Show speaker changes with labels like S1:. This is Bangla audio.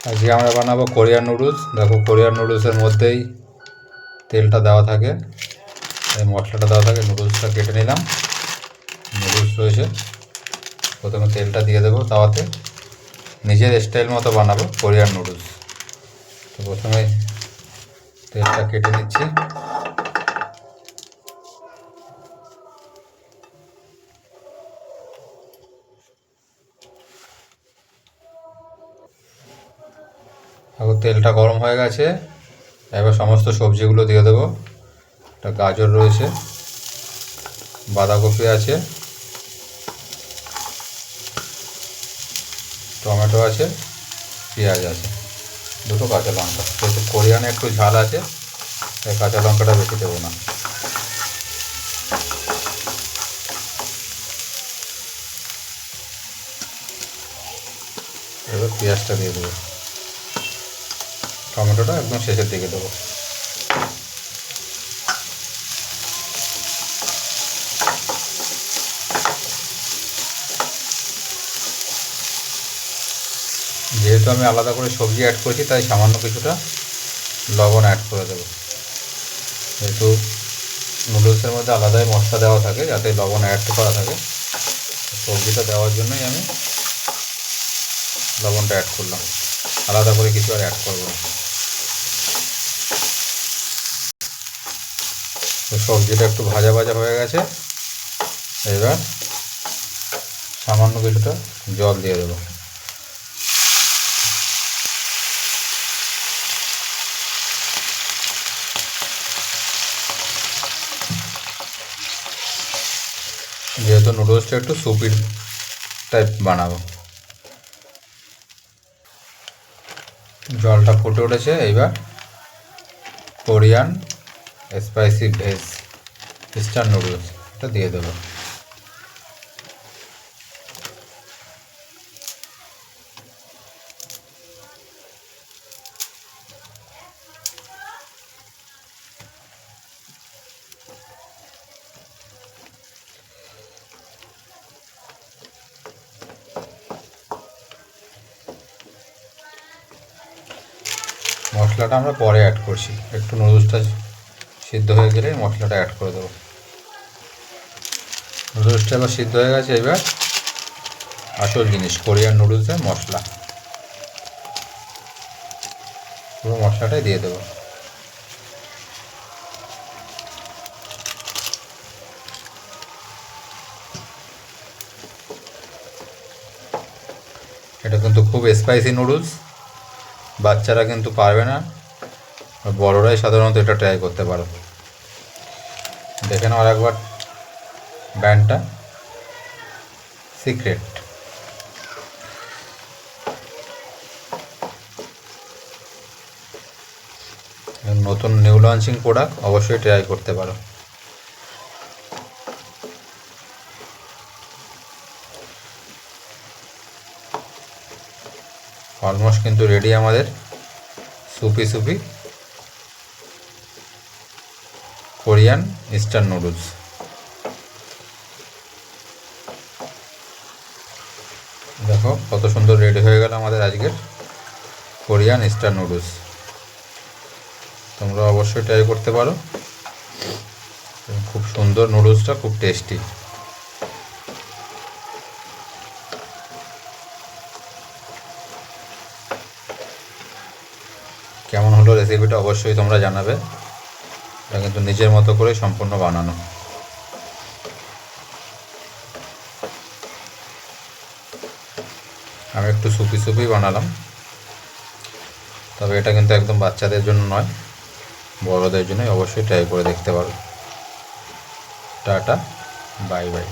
S1: আজকে আমরা বানাবো কোরিয়ান নুডলস। দেখো, কোরিয়ান নুডলসের মধ্যেই তেলটা দেওয়া থাকে, এই মশলাটা দেওয়া থাকে। নুডলসটা কেটে নিলাম, নুডলস রয়েছে। প্রথমে তেলটা দিয়ে দেবো তাওয়াতে, নিজের স্টাইল মতো বানাবো কোরিয়ান নুডলস। তো প্রথমে তেলটা কেটে নিচ্ছি। এখন তেলটা গরম হয়ে গেছে, এবার সমস্ত সবজিগুলো দিয়ে দেবো। একটা গাজর রয়েছে, বাঁধাকপি আছে, টমেটো আছে, পেঁয়াজ আছে, দুটো কাঁচা লঙ্কা। যেহেতু কোরিয়ানে একটু ঝাল আছে তাই কাঁচা লঙ্কাটা বেশি দেবো না। এবার পেঁয়াজটা দিয়ে দেবো, টমেটোটা একদম শেষের দিকে দেবো। যেহেতু আমি আলাদা করে সবজি অ্যাড করেছি তাই সামান্য কিছুটা লবণ অ্যাড করে দেবো। যেহেতু নুডলসের মধ্যে আলাদাই মশলা দেওয়া থাকে, যাতে লবণ অ্যাড করা থাকে, সবজিটা দেওয়ার জন্যই আমি লবণটা অ্যাড করলাম, আলাদা করে কিছু আর অ্যাড করবো না। তো সবজিটা একটু ভাজা ভাজা হয়ে গেছে, এবার সামান্য কিছুটা জল দিয়ে দেবো। যেহেতু নুডলসটা একটু সুপি টাইপ বানাবো, জলটা ফুটে উঠেছে। এইবার Korean spicy veg eastern noodles এটা দিয়ে দেবো। মশলাটা আমরা পরে অ্যাড করছি, একটু নুডলসটা সিদ্ধ হয়ে গেলে মশলাটা অ্যাড করে দেবো। নুডলসটা এবার সিদ্ধ হয়ে গেছে, এবার আসল জিনিস কোরিয়ান নুডলসের মশলা, পুরো মশলাটাই দিয়ে দেবো। এটা কিন্তু খুব স্পাইসি নুডলস, বাচ্চারা কিন্তু পারবে না, বড়রাই সাধারণত এটা ট্রাই করতে পারো। দেখে নাও আরেকবার, ব্র্যান্ডটা সিক্রেট। নতুন নিউ লঞ্চিং প্রোডাক্ট, অবশ্যই ট্রাই করতে পারো। অলমোস্ট কিন্তু রেডি আমাদের soupy soupy Korean eastern noodles. দেখো কত সুন্দর রেডি হয়ে গেল আমাদের আজকের কোরিয়ান ইস্টার্ন নুডলস। তোমরা অবশ্যই ট্রাই করতে পারো, খুব সুন্দর নুডলসটা, খুব টেস্টি। কেমন হলো রেসিপিটা অবশ্যই তোমরা জানাবে। এটা কিন্তু নিজের মতো করে সম্পূর্ণ বানানো। আমি একটু সুপি সুপি বানালাম, তবে এটা কিন্তু একদম বাচ্চাদের জন্য নয়, বড়দের জন্যই। অবশ্যই ট্রাই করে দেখতে পারো। Tata, bye bye.